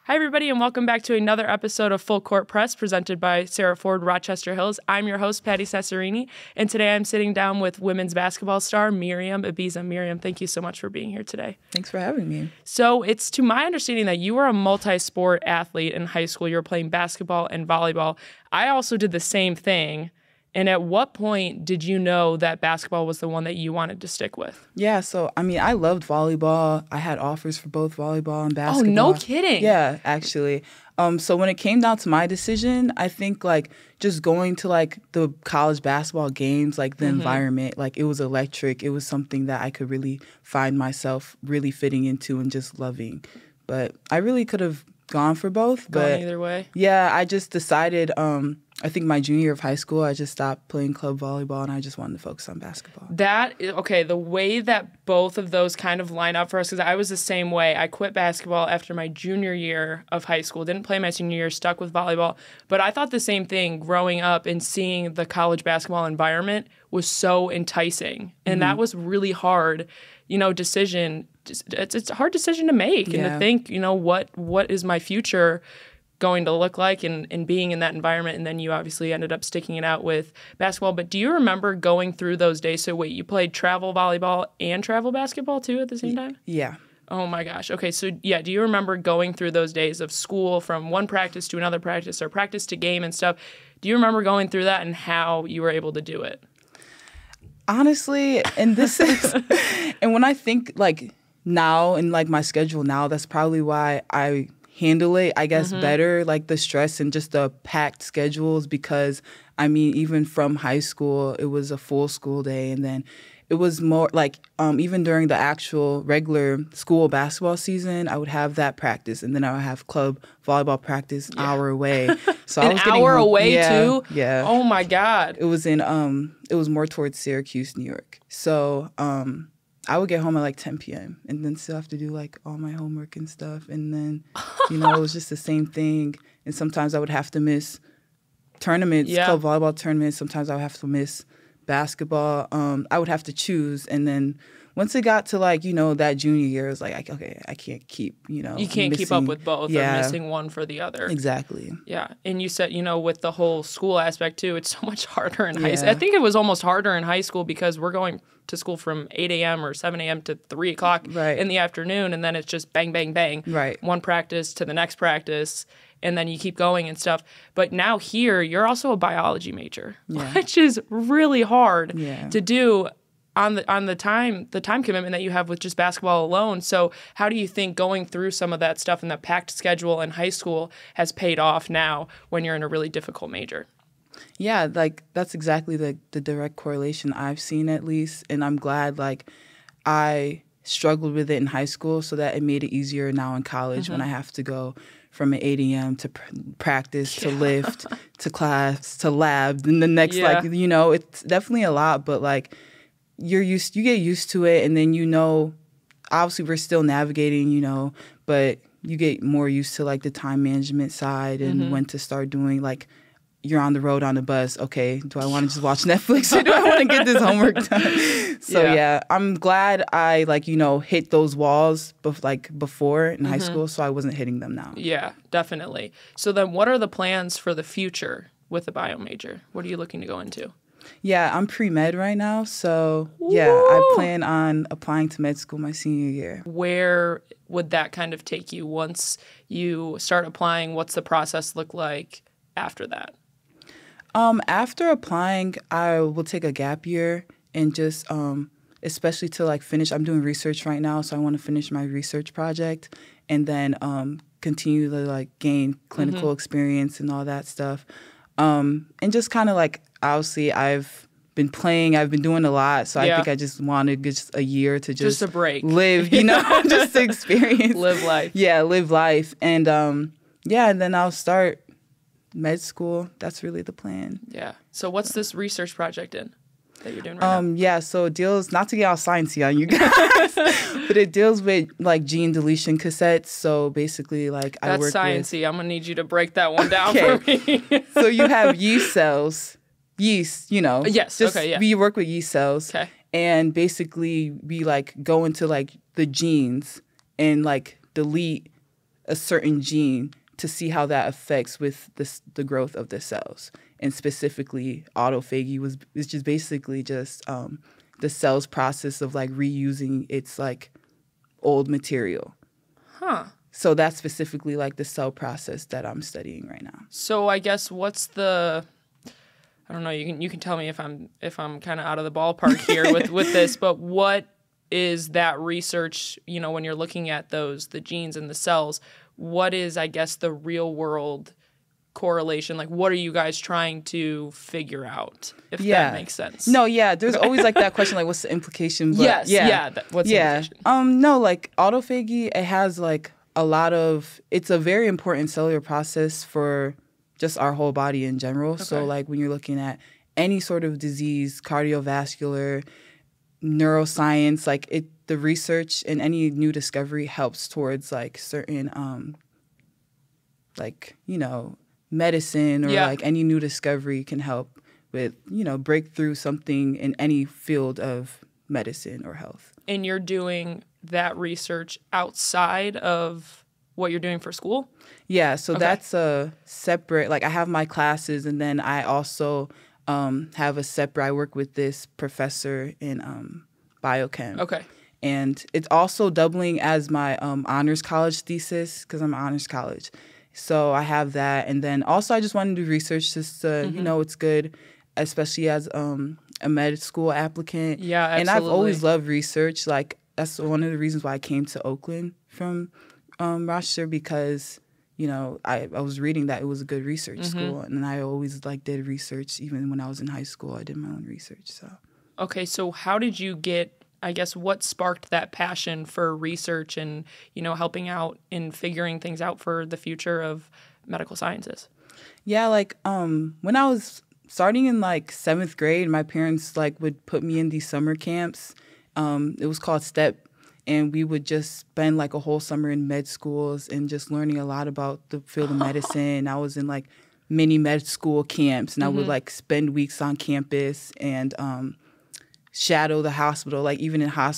Hi, everybody, and welcome back to another episode of Full Court Press presented by Serra Ford Rochester Hills. I'm your host, Patti Cesarini, and today I'm sitting down with women's basketball star Miriam Ibezim. Miriam, thank you so much for being here today. Thanks for having me. So it's to my understanding that you were a multi-sport athlete in high school. You were playing basketball and volleyball. I also did the same thing. And at what point did you know that basketball was the one that you wanted to stick with? Yeah, so, I loved volleyball. I had offers for both volleyball and basketball. Oh, no kidding. Yeah, actually. So when it came down to my decision, I think, just going to, the college basketball games, the environment, it was electric. It was something that I could really find myself really fitting into and just loving. But I really could have gone for both. Gone either way? Yeah, I just decided, I think my junior year of high school, I just stopped playing club volleyball and I just wanted to focus on basketball. The way that both of those kind of line up for us, because I was the same way. I quit basketball after my junior year of high school, didn't play my senior year, stuck with volleyball. But I thought the same thing growing up and seeing the college basketball environment was so enticing. And that was really hard, decision. It's a hard decision to make and to think, what is my future going to look like and being in that environment. And then you obviously ended up sticking it out with basketball. But do you remember going through those days? So wait, you played travel volleyball and travel basketball too at the same time? Yeah. Oh my gosh. Okay. So yeah, do you remember going through those days of school from one practice to another practice or practice to game and stuff? Do you remember going through that and how you were able to do it? Honestly, and this is, and when I think now and my schedule now, that's probably why I handle it, I guess, better, the stress and just the packed schedules, because, even from high school, it was a full school day, and then it was more even during the actual regular school basketball season, I would have that practice, and then I would have club volleyball practice hour away. So An I was getting hour home, away too? Yeah. Oh my God. It was it was more towards Syracuse, New York. So, I would get home at 10 p.m. and then still have to do all my homework and stuff. And then, it was just the same thing. And sometimes I would have to miss tournaments, club volleyball tournaments. Sometimes I would have to miss basketball. I would have to choose. And then once it got to that junior year, it was okay, I can't keep, You can't keep up with both or missing one for the other. Exactly. Yeah. And you said, with the whole school aspect too, it's so much harder in high school. I think it was almost harder in high school because we're going to school from 8 a.m. or 7 a.m. to 3 o'clock in the afternoon. And then it's just bang, bang, bang. Right. One practice to the next practice. And then you keep going and stuff. But now here, you're also a biology major, which is really hard to do on the time commitment that you have with just basketball alone. So how do you think going through some of that stuff and that packed schedule in high school has paid off now when you're in a really difficult major? Yeah, that's exactly the direct correlation I've seen, at least. And I'm glad I struggled with it in high school so that it made it easier now in college when I have to go from an 8 a.m. to practice, to lift, to class, to lab. And the next, it's definitely a lot, but you get used to it. And then, obviously we're still navigating, but you get more used to the time management side and when to start doing you're on the road on the bus. Okay, do I want to just watch Netflix or do I want to get this homework done? So yeah, I'm glad I hit those walls before in high school, so I wasn't hitting them now. Yeah, definitely. So then what are the plans for the future with the bio major? What are you looking to go into? Yeah, I'm pre-med right now, so yeah, I plan on applying to med school my senior year. Where would that kind of take you once you start applying? What's the process look like after that? After applying, I will take a gap year and just, especially to finish. I'm doing research right now, so I want to finish my research project and then continue to gain clinical experience and all that stuff. And just kind of obviously I've been playing, I've been doing a lot, so I think I just wanted just a year to just a break, live, just to experience, live life. Yeah, live life, and and then I'll start med school. That's really the plan. Yeah. So what's this research project in that you're doing right now? Yeah, so it deals, not to get all sciencey on you guys, but it deals with gene deletion cassettes. So basically I That's work sciencey. with... I'm going to need you to break that one down for me. So you have yeast cells. Yeast, Yes, okay, yeah. We work with yeast cells. Okay. And basically we go into the genes and delete a certain gene to see how that affects with the growth of the cells. And specifically, autophagy is just basically just the cell's process of like reusing its like old material. Huh. So that's specifically like the cell process that I'm studying right now. So I guess what's the, I don't know, you can tell me if I'm kind of out of the ballpark here with this, but what is that research, you know, when you're looking at the genes and the cells, what is, I guess, the real world correlation? Like, what are you guys trying to figure out, if that makes sense? No, yeah, there's always like that question, like, what's the implication? But, what's the implication? No, like autophagy, it has like it's a very important cellular process for just our whole body in general. Okay. So like when you're looking at any sort of disease, cardiovascular, neuroscience, like the research and any new discovery helps towards like certain, like, you know, medicine or like any new discovery can help with, you know, break through something in any field of medicine or health. And you're doing that research outside of what you're doing for school? Yeah, so that's a separate, like I have my classes and then I also have a separate, I work with this professor in biochem. Okay. And it's also doubling as my honors college thesis because I'm honors college. So I have that. And then also I just want to do research just to, you know, it's good, especially as a med school applicant. Yeah, absolutely. And I've always loved research. Like that's one of the reasons why I came to Oakland from Rochester because, you know, I was reading that it was a good research school. And I always like did research. Even when I was in high school, I did my own research. So. Okay, so how did you get, I guess, what sparked that passion for research and, you know, helping out in figuring things out for the future of medical sciences? Yeah, like when I was starting in like 7th grade, my parents like would put me in these summer camps. It was called STEP, and we would just spend like a whole summer in med schools and just learning a lot about the field of medicine. I was in like mini med school camps, and I would like spend weeks on campus and shadow the hospital. Like even in high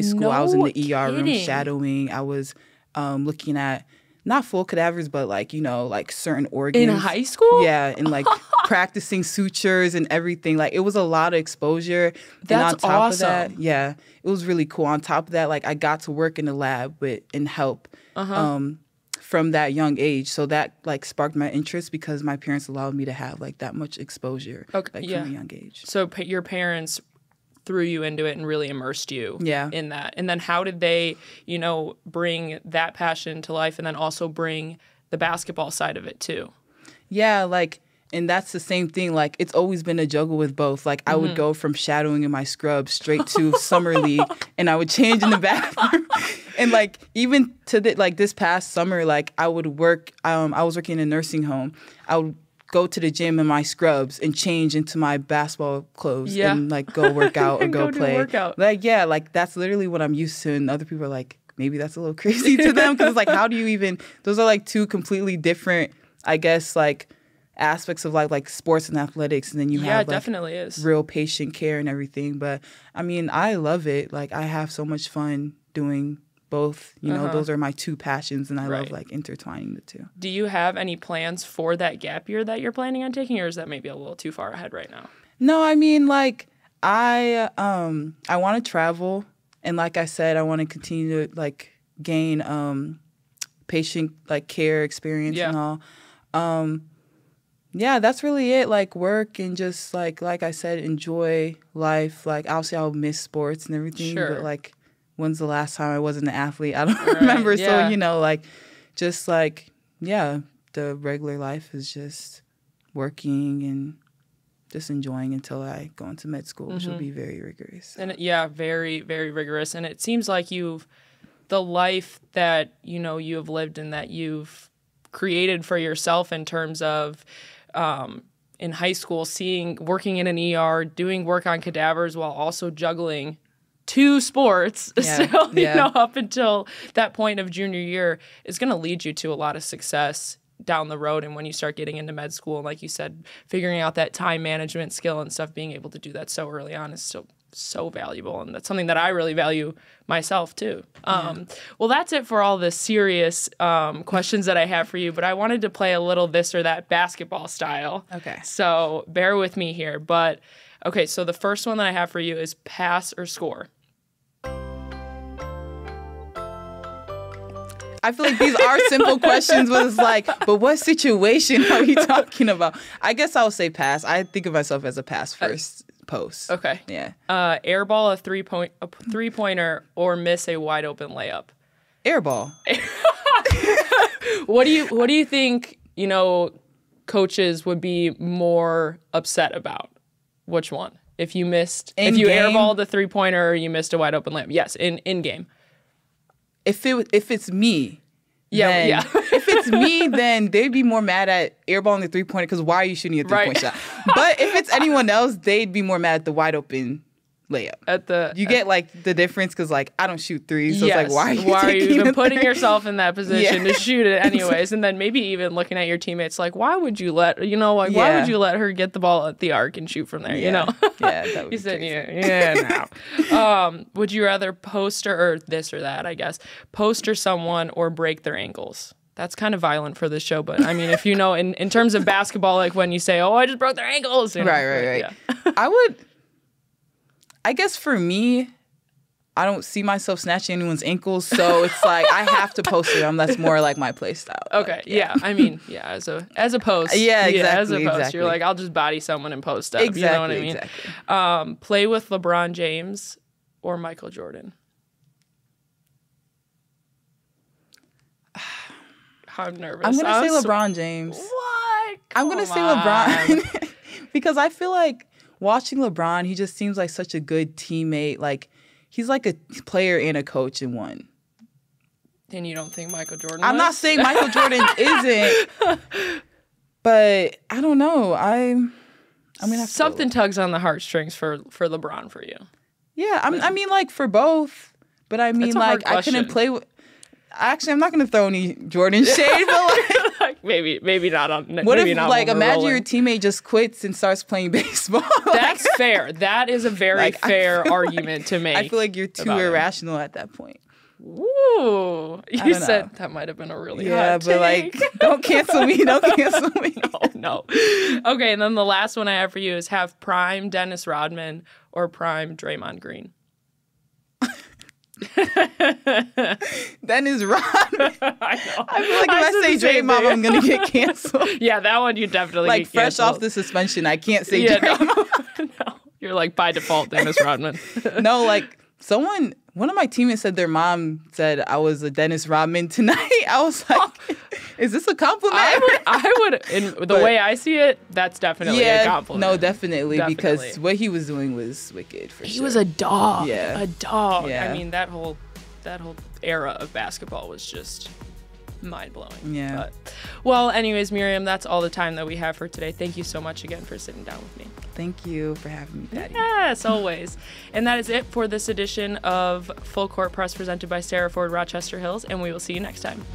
school, I was in the ER room shadowing. I was looking at not full cadavers, but like, you know, like certain organs. In high school? Yeah, and like practicing sutures and everything. Like it was a lot of exposure. That's and on top awesome. Of that, yeah, it was really cool. On top of that, like I got to work in the lab and help from that young age. So that like sparked my interest because my parents allowed me to have like that much exposure like from a young age. So your parents threw you into it and really immersed you in that. And then how did they, you know, bring that passion to life and then also bring the basketball side of it too? Yeah, like, and that's the same thing. Like, it's always been a juggle with both. Like, I would go from shadowing in my scrubs straight to summer league, and I would change in the bathroom. And like, even to this past summer, like I would work. I was working in a nursing home. I would go to the gym in my scrubs and change into my basketball clothes and like go work out or go play. Like, yeah, like that's literally what I'm used to. And other people are like, maybe that's a little crazy to them because it's like, how do you even, those are like two completely different, I guess, like aspects of like sports and athletics. And then you have like, definitely is real patient care and everything. But I mean, I love it. Like I have so much fun doing both, you know, those are my two passions, and I love like intertwining the two. Do you have any plans for that gap year that you're planning on taking, or is that maybe a little too far ahead right now? No, I mean, like I want to travel, and like I said, I want to continue to like gain patient like care experience and all. Yeah, that's really it. Like work and just like I said, enjoy life. Like obviously I'll miss sports and everything, but like, when's the last time I wasn't an athlete? I don't remember. So, you know, like, just like, yeah, the regular life is just working and just enjoying until I go into med school, which will be very rigorous. And very, very rigorous. And it seems like the life that, you know, you have lived and that you've created for yourself in terms of, in high school, working in an ER, doing work on cadavers while also juggling 2 sports, you know, up until that point of junior year is going to lead you to a lot of success down the road. And when you start getting into med school, and like you said, figuring out that time management skill and stuff, being able to do that so early on is so so valuable, and that's something that I really value myself too. Well, that's it for all the serious questions that I have for you, but I wanted to play a little this or that basketball style. Okay. So bear with me here. But okay, so the first one that I have for you is pass or score. I feel like these are simple questions, but it's like, but what situation are we talking about? I guess I'll say pass. I think of myself as a pass first post. Okay. Yeah. Airball a three-pointer or miss a wide open layup. Airball. What do you think, coaches would be more upset about? Which one? If you airballed a three-pointer or you missed a wide open layup. Yes, in game. If it's me, yeah. If it's me, then they'd be more mad at airballing the three-pointer because why are you shooting a three-point shot? But if it's anyone else, they'd be more mad at the wide open layup. You get like the difference because like I don't shoot threes, so yes. it's like why are you even putting yourself in that position to shoot it anyways? And then maybe even looking at your teammates like, why would you let why would you let her get the ball at the arc and shoot from there? Yeah, that would You be said crazy. no. Would you rather poster or this or that? I guess poster someone or break their ankles. That's kind of violent for this show, but I mean, if in terms of basketball, like when you say, "Oh, I just broke their ankles," right. Yeah. I guess for me, I don't see myself snatching anyone's ankles, so it's like I have to post it. That's more like my play style. Okay, I mean, as a post. Yeah, exactly. As a post, exactly. You're like, I'll just body someone and post up. Exactly, you know what I mean? Exactly. Play with LeBron James or Michael Jordan. I'm nervous. I'm gonna say LeBron James. What? I'm gonna say LeBron because I feel like watching LeBron, he just seems like such a good teammate. Like he's like a player and a coach in one. And you don't think Michael Jordan? I'm not saying Michael Jordan isn't, but I don't know. I'm gonna have something tugs on the heartstrings for LeBron for you. Yeah, I mean like for both, but I mean like I couldn't play with. Actually, I'm not going to throw any Jordan shade, but like maybe not on. What maybe if not like imagine your teamate just quits and starts playing baseball? That's fair. That is a very fair argument to make. I feel like you're too irrational at that point. Ooh, you said that might have been a really hot but take. like don't cancel me. Don't cancel me. No. Okay, and then the last one I have for you is have prime Dennis Rodman or prime Draymond Green. Dennis Rodman. I feel like if I say Draymond, I'm gonna get canceled. Yeah, that one you definitely like get fresh canceled. off the suspension. I can't say Draymond. No, you're like by default Dennis Rodman. No, like one of my teammates said their mom said I was a Dennis Rodman tonight. I was like, is this a compliment? I would. In the way I see it, that's definitely a compliment. No, definitely, because what he was doing was wicked. He was a dog. Yeah, a dog. Yeah. I mean, that whole era of basketball was just mind-blowing. Yeah. But, well, anyways, Miriam, that's all the time that we have for today. Thank you so much again for sitting down with me. Thank you for having me, Patti. Yes, always. And that is it for this edition of Full Court Press presented by Serra Rochester Hills, and we will see you next time.